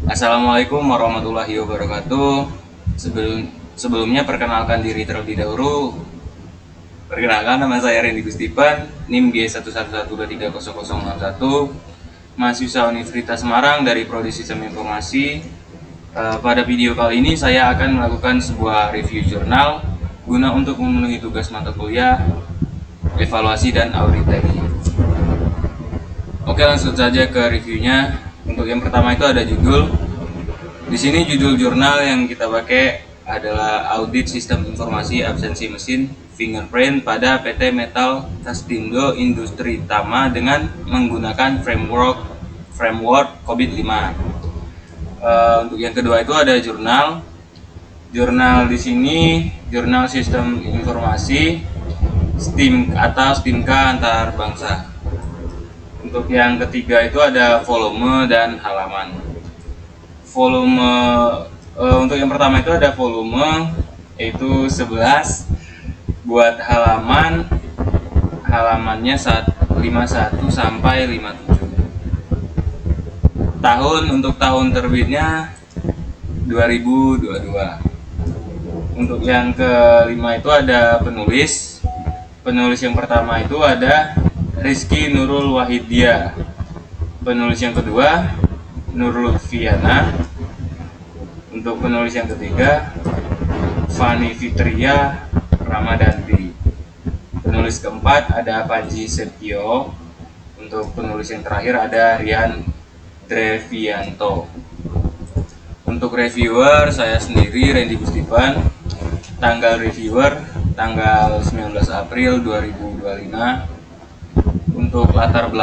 Assalamualaikum warahmatullahi wabarakatuh. Sebelumnya perkenalkan diri terlebih dahulu. Perkenalkan, nama saya Randy Gustipan, NIM G111230061, mahasiswa Universitas Semarang dari Prodi Sistem Informasi. Pada video kali ini saya akan melakukan sebuah review jurnal guna untuk memenuhi tugas mata kuliah, evaluasi dan audit teknik. Oke, langsung saja ke reviewnya. Untuk yang pertama itu ada judul. Di sini judul jurnal yang kita pakai adalah Audit Sistem Informasi Absensi Mesin Fingerprint pada PT Metal Castindo Industri Tama dengan menggunakan framework COVID-5. Untuk yang kedua itu ada jurnal. Jurnal di sini jurnal Sistem Informasi STIM atau STIMKA antar bangsa. Untuk yang ketiga itu ada volume dan halaman. Untuk yang pertama itu ada volume, yaitu 11. Buat halamannya 51 sampai 57. Untuk tahun terbitnya 2022. Untuk yang kelima itu ada penulis. Penulis yang pertama itu ada Rizky Nurul Wahidya. Penulis yang kedua Nurul Fiana. Untuk penulis yang ketiga Fani Fitria Ramadanti. Penulis keempat ada Panji Setio. Untuk penulis yang terakhir ada Rian Drevianto. Untuk reviewer saya sendiri, Randy Gustipan. Tanggal reviewer tanggal 19 April 2025. Untuk latar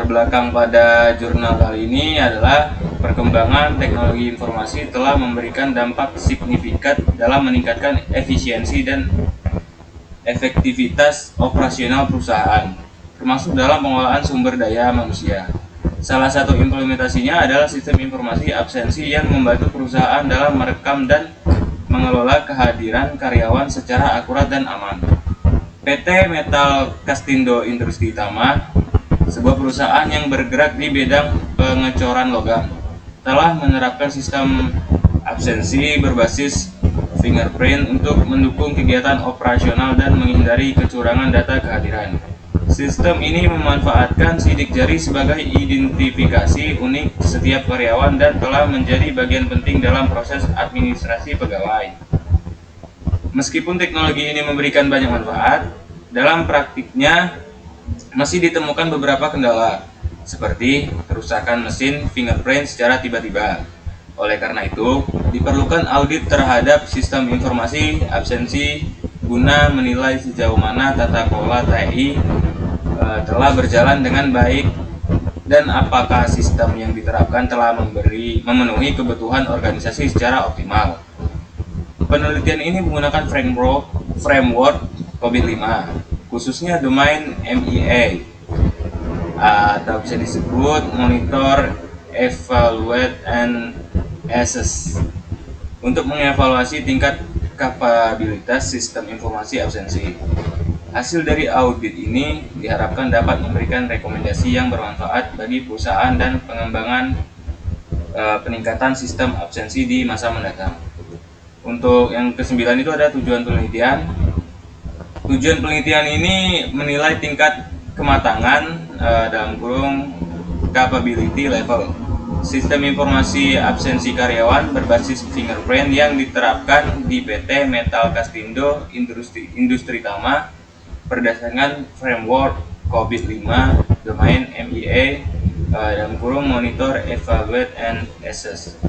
belakang pada jurnal kali ini adalah perkembangan teknologi informasi telah memberikan dampak signifikan dalam meningkatkan efisiensi dan efektivitas operasional perusahaan, termasuk dalam pengelolaan sumber daya manusia. Salah satu implementasinya adalah sistem informasi absensi yang membantu perusahaan dalam merekam dan mengelola kehadiran karyawan secara akurat dan aman. PT Metal Castindo Industri Tama, sebuah perusahaan yang bergerak di bidang pengecoran logam, telah menerapkan sistem absensi berbasis fingerprint untuk mendukung kegiatan operasional dan menghindari kecurangan data kehadiran. Sistem ini memanfaatkan sidik jari sebagai identifikasi unik setiap karyawan dan telah menjadi bagian penting dalam proses administrasi pegawai. Meskipun teknologi ini memberikan banyak manfaat, dalam praktiknya masih ditemukan beberapa kendala, seperti kerusakan mesin fingerprint secara tiba-tiba. Oleh karena itu, diperlukan audit terhadap sistem informasi absensi guna menilai sejauh mana tata kelola TI telah berjalan dengan baik dan apakah sistem yang diterapkan telah memenuhi kebutuhan organisasi secara optimal. Penelitian ini menggunakan framework COVID-5, khususnya domain MEA, atau bisa disebut Monitor, Evaluate, and Assess, untuk mengevaluasi tingkat kapabilitas sistem informasi absensi. Hasil dari audit ini diharapkan dapat memberikan rekomendasi yang bermanfaat bagi perusahaan dan pengembangan peningkatan sistem absensi di masa mendatang. Untuk yang ke-9 itu ada tujuan penelitian. Tujuan penelitian ini menilai tingkat kematangan dalam kurung capability level sistem informasi absensi karyawan berbasis fingerprint yang diterapkan di PT Metal Castindo Industri Tama berdasarkan framework COVID-5 domain MEA dalam kurung Monitor, Evaluate, and Assess.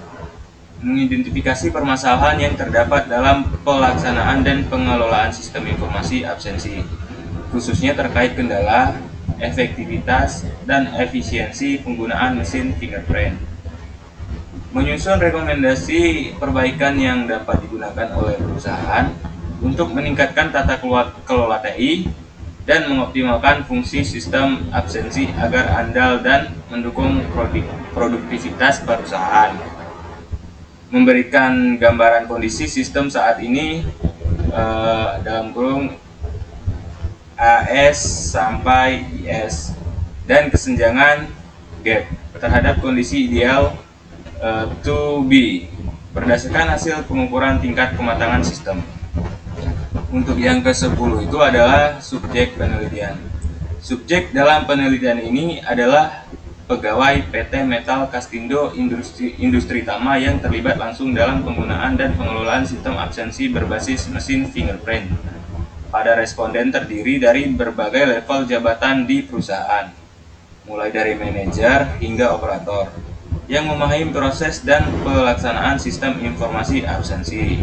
Mengidentifikasi permasalahan yang terdapat dalam pelaksanaan dan pengelolaan sistem informasi absensi, khususnya terkait kendala, efektivitas, dan efisiensi penggunaan mesin fingerprint. Menyusun rekomendasi perbaikan yang dapat digunakan oleh perusahaan untuk meningkatkan tata kelola TI dan mengoptimalkan fungsi sistem absensi agar andal dan mendukung produktivitas perusahaan. Memberikan gambaran kondisi sistem saat ini dalam kurung AS sampai IS dan kesenjangan gap. terhadap kondisi ideal to be berdasarkan hasil pengukuran tingkat kematangan sistem. Untuk yang ke-10 itu adalah subjek penelitian. Subjek dalam penelitian ini adalah pegawai PT Metal Kastindo Industri Tama yang terlibat langsung dalam penggunaan dan pengelolaan sistem absensi berbasis mesin fingerprint. Pada responden terdiri dari berbagai level jabatan di perusahaan, mulai dari manajer hingga operator, yang memahami proses dan pelaksanaan sistem informasi absensi.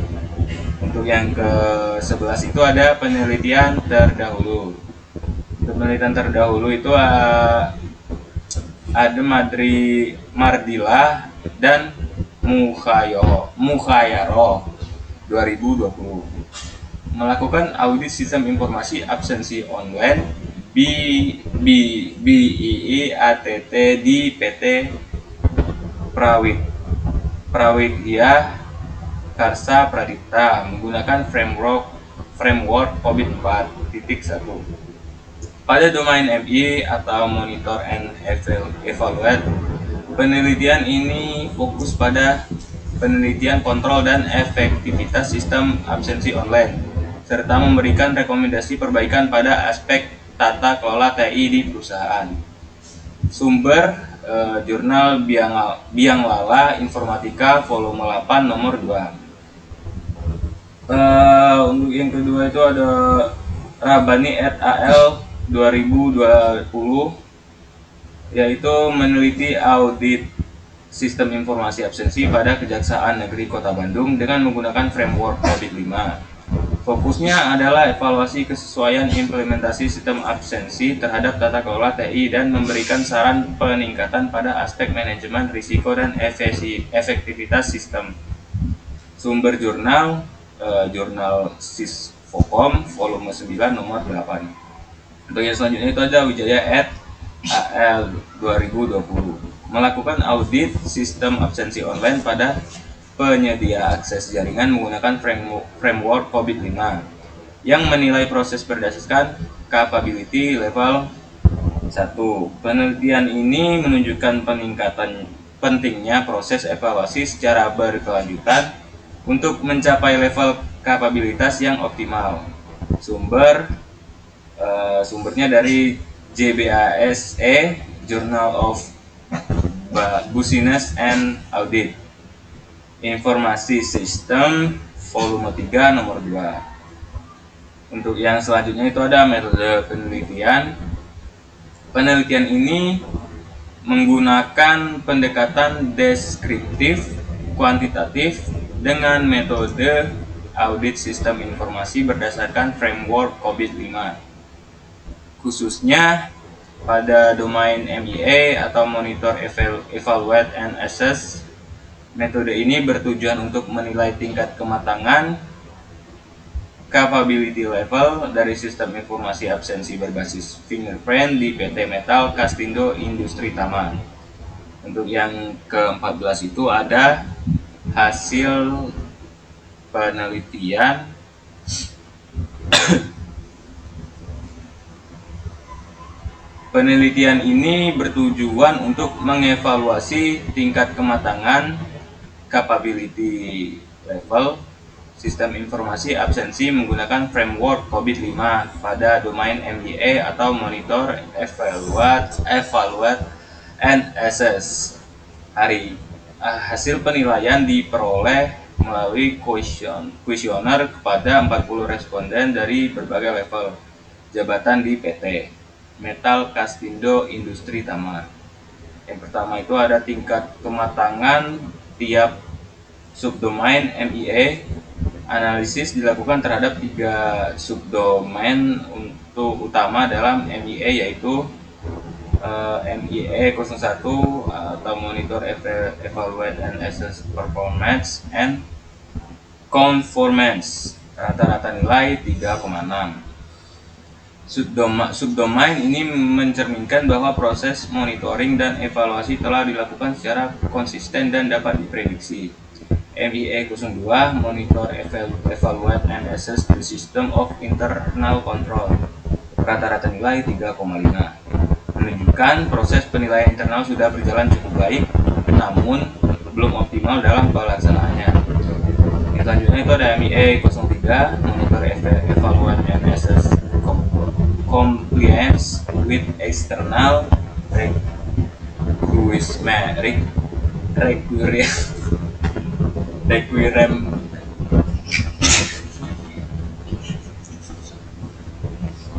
Untuk yang ke-11 itu ada penelitian terdahulu. Penelitian terdahulu itu ada Mardila dan Mukhayaro 2020 melakukan audit sistem informasi absensi online BIIATT di PT Prawidya Karsa Pradipta menggunakan framework COVID 4.1 pada domain MI atau Monitor and Evaluate. Penelitian ini fokus pada penelitian kontrol dan efektivitas sistem absensi online, serta memberikan rekomendasi perbaikan pada aspek tata kelola TI di perusahaan. Sumber Jurnal Biang Lala Informatika volume 8 nomor 2. Untuk yang kedua itu ada Rabani et al. 2020, yaitu meneliti audit sistem informasi absensi pada Kejaksaan Negeri Kota Bandung dengan menggunakan framework COVID 5. Fokusnya adalah evaluasi kesesuaian implementasi sistem absensi terhadap tata kelola TI dan memberikan saran peningkatan pada aspek manajemen risiko dan efektivitas sistem. Sumber jurnal Jurnal Sisfokom volume 9 nomor 8. Untuk yang selanjutnya itu ada Wijaya et al. 2020 melakukan audit sistem absensi online pada penyedia akses jaringan menggunakan framework COVID 5 yang menilai proses berdasarkan capability level 1. Penelitian ini menunjukkan pentingnya proses evaluasi secara berkelanjutan untuk mencapai level kapabilitas yang optimal. Sumbernya dari JBASE Journal of Business and Audit. Informasi Sistem volume 3 nomor 2. Untuk yang selanjutnya itu ada metode penelitian. Penelitian ini menggunakan pendekatan deskriptif kuantitatif dengan metode audit sistem informasi berdasarkan framework COVID 5, khususnya pada domain MIA atau Monitor, Evaluate, and Assess. Metode ini bertujuan untuk menilai tingkat kematangan capability level dari sistem informasi absensi berbasis fingerprint di PT Metal Kastindo Industri Tama. Untuk yang ke-14 itu ada hasil penelitian Penelitian ini bertujuan untuk mengevaluasi tingkat kematangan capability level sistem informasi absensi menggunakan framework COVID 5 pada domain MBA atau Monitor, Evaluate, and Assess. Hasil penilaian diperoleh melalui kuesioner kepada 40 responden dari berbagai level jabatan di PT Metal Kastindo Industri Tama. Yang pertama itu ada tingkat kematangan tiap subdomain MIA. Analisis dilakukan terhadap 3 subdomain untuk utama dalam MIA, yaitu MIA 01 atau Monitor, Evaluate, and Assess Performance and Conformance, rata-rata nilai 3,6. Subdomain ini mencerminkan bahwa proses monitoring dan evaluasi telah dilakukan secara konsisten dan dapat diprediksi. MIA 02 Monitor, Evaluate, and Assess the System of Internal Control, rata-rata nilai 3,5, menunjukkan Bahkan proses penilaian internal sudah berjalan cukup baik, namun belum optimal dalam pelaksanaannya. Selanjutnya itu ada MEA 03, Monitor Evaluate and Assess Compliance with External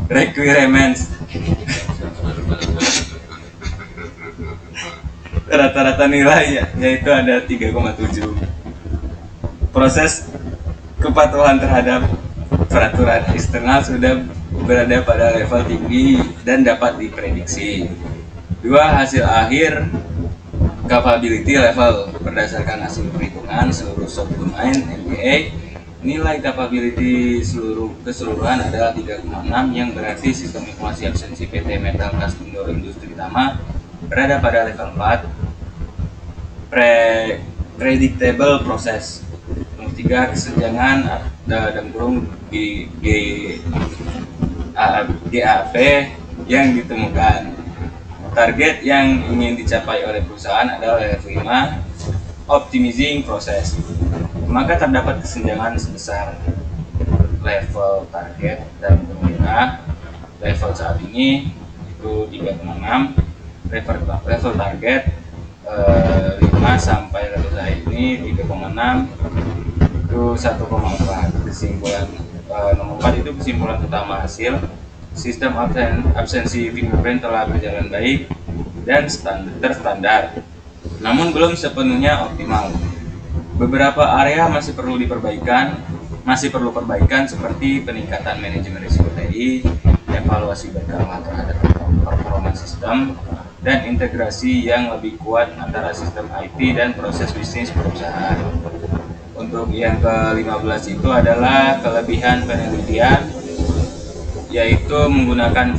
Requirements. Rata-rata nilai yaitu ada 3,7. Proses kepatuhan terhadap peraturan eksternal sudah berada pada level tinggi dan dapat diprediksi. 2. Hasil akhir capability level berdasarkan hasil perhitungan seluruh subdomain MBA. Nilai capability keseluruhan adalah 3,6 yang berarti sistem informasi absensi PT Metal Castindo Industri Tama berada pada level 4 predictable proses. Nomor 3, kesenjangan dalam kurung GAP yang ditemukan. Target yang ingin dicapai oleh perusahaan adalah level 5 optimizing proses. Maka terdapat kesenjangan sebesar level target dan pemerintah. Level saat ini itu 3,6, level target 5 sampai level saat ini 3,6 itu 1,4. Kesimpulan nomor 4 itu kesimpulan utama hasil sistem absensi fingerprint telah berjalan baik dan terstandar, namun belum sepenuhnya optimal. Beberapa area masih perlu perbaikan seperti peningkatan manajemen risiko TI, evaluasi berkala terhadap performa sistem, dan integrasi yang lebih kuat antara sistem IT dan proses bisnis perusahaan. Untuk yang ke-15 itu adalah kelebihan penelitian, yaitu menggunakan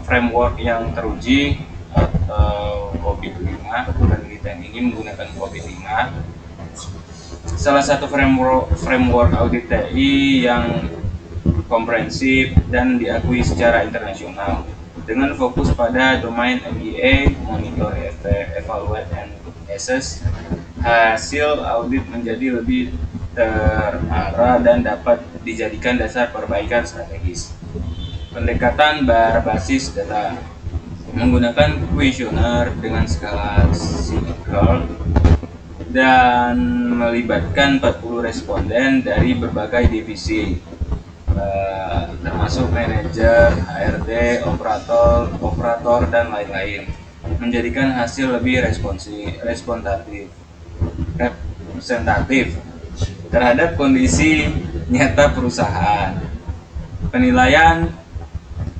framework yang teruji atau COVID-5. Penelitian ini menggunakan COVID-5. Salah satu framework audit TI yang komprehensif dan diakui secara internasional dengan fokus pada domain MEA, Monitor, Evaluate, and Assess. Hasil audit menjadi lebih terarah dan dapat dijadikan dasar perbaikan strategis. Pendekatan berbasis data menggunakan kuesioner dengan skala Likert dan melibatkan 40 responden dari berbagai divisi, termasuk manajer, HRD, operator, dan lain-lain, menjadikan hasil lebih representatif terhadap kondisi nyata perusahaan. Penilaian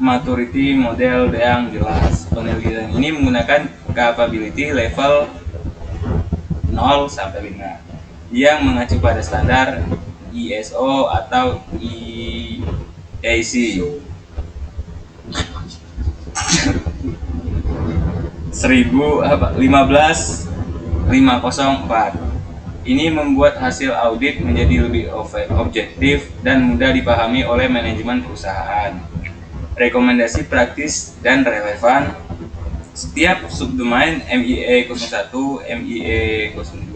maturity model yang jelas. Penelitian ini menggunakan capability level 0 sampai 5 yang mengacu pada standar ISO atau IAC 15504. Ini membuat hasil audit menjadi lebih objektif dan mudah dipahami oleh manajemen perusahaan. Rekomendasi praktis dan relevan. Setiap subdomain MEA 01, MEA 02,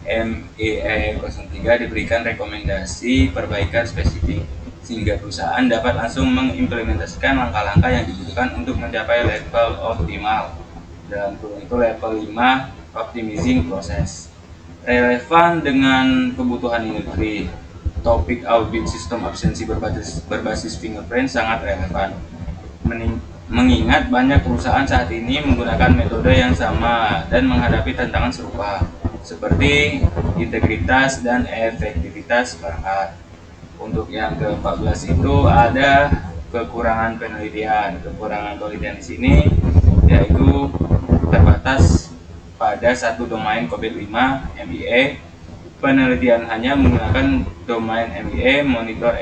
MEA 03 diberikan rekomendasi perbaikan spesifik sehingga perusahaan dapat langsung mengimplementasikan langkah-langkah yang dibutuhkan untuk mencapai level optimal. Dalam kurung itu level 5 optimizing proses. Relevan dengan kebutuhan industri. Topik audit sistem absensi berbasis fingerprint sangat relevan. Mengingat banyak perusahaan saat ini menggunakan metode yang sama dan menghadapi tantangan serupa, seperti integritas dan efektivitas perangkat. Untuk yang ke-14 itu ada kekurangan penelitian. Kekurangan penelitian di sini yaitu terbatas pada satu domain COVID-5 MEA. Penelitian hanya menggunakan domain MEA, Monitor,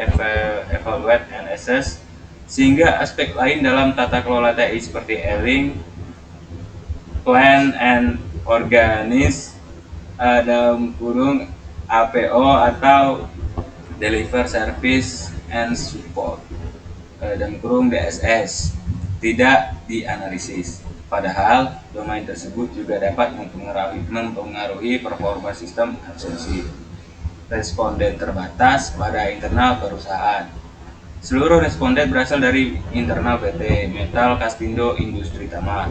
Evaluate, and Assess, sehingga aspek lain dalam tata kelola TI seperti ailing, plan and organize, dalam kurung APO atau deliver service and support, dalam kurung DSS, tidak dianalisis. Padahal domain tersebut juga dapat mempengaruhi performa sistem absensi responden terbatas pada internal perusahaan. Seluruh responden berasal dari internal PT Metal Kastindo Industri Tama.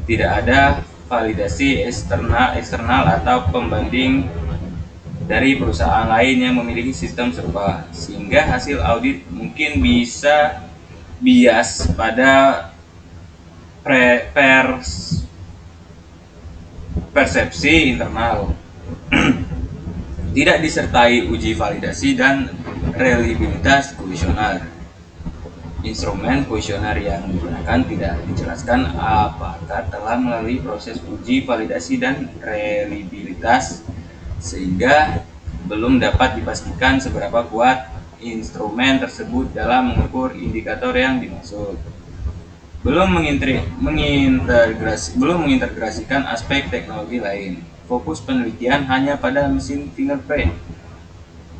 Tidak ada validasi eksternal atau pembanding dari perusahaan lain yang memiliki sistem serupa, sehingga hasil audit mungkin bisa bias pada persepsi internal. Tidak disertai uji validasi dan reliabilitas kuesioner. Instrumen kuesioner yang digunakan tidak dijelaskan apakah telah melalui proses uji validasi dan reliabilitas, sehingga belum dapat dipastikan seberapa kuat instrumen tersebut dalam mengukur indikator yang dimaksud. Belum mengintegrasikan aspek teknologi lain. Fokus penelitian hanya pada mesin fingerprint.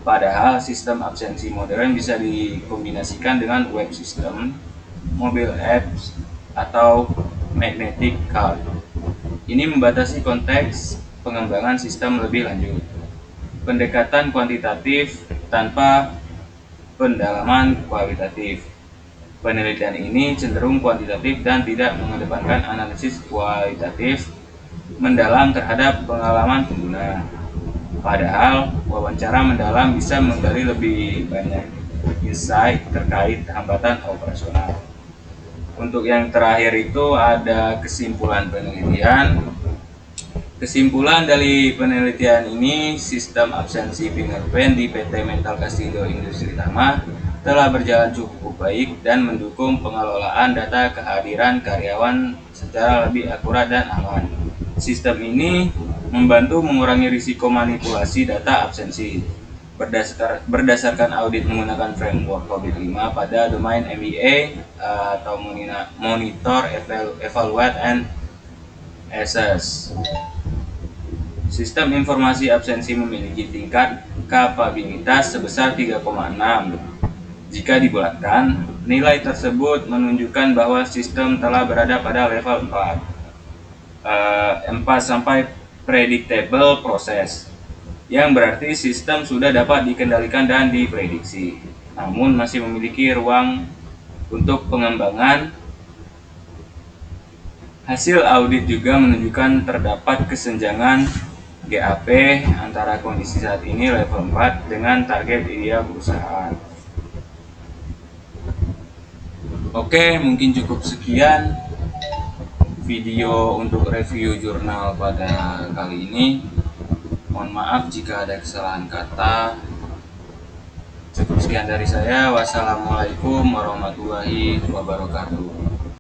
Padahal sistem absensi modern bisa dikombinasikan dengan web system, mobile apps, atau magnetic card. Ini membatasi konteks pengembangan sistem lebih lanjut. Pendekatan kuantitatif tanpa pendalaman kualitatif. Penelitian ini cenderung kuantitatif dan tidak mengedepankan analisis kualitatif mendalam terhadap pengalaman pengguna. Padahal wawancara mendalam bisa menggali lebih banyak insight terkait hambatan operasional. Untuk yang terakhir itu ada kesimpulan penelitian. Kesimpulan dari penelitian ini, sistem absensi fingerprint di PT Metal Kastindo Industri Tama telah berjalan cukup baik dan mendukung pengelolaan data kehadiran karyawan secara lebih akurat dan aman. Sistem ini membantu mengurangi risiko manipulasi data absensi. Berdasarkan audit menggunakan framework COVID-5 pada domain MBA atau Monitor, Evaluate, and Assess. Sistem informasi absensi memiliki tingkat kapabilitas sebesar 3,6. Jika dibulatkan, nilai tersebut menunjukkan bahwa sistem telah berada pada level 4 sampai predictable process, yang berarti sistem sudah dapat dikendalikan dan diprediksi, namun masih memiliki ruang untuk pengembangan. Hasil audit juga menunjukkan terdapat kesenjangan GAP antara kondisi saat ini level 4 dengan target ideal perusahaan. Oke, mungkin cukup sekian video untuk review jurnal pada kali ini. Mohon maaf jika ada kesalahan kata. Cukup sekian dari saya. Wassalamualaikum warahmatullahi wabarakatuh.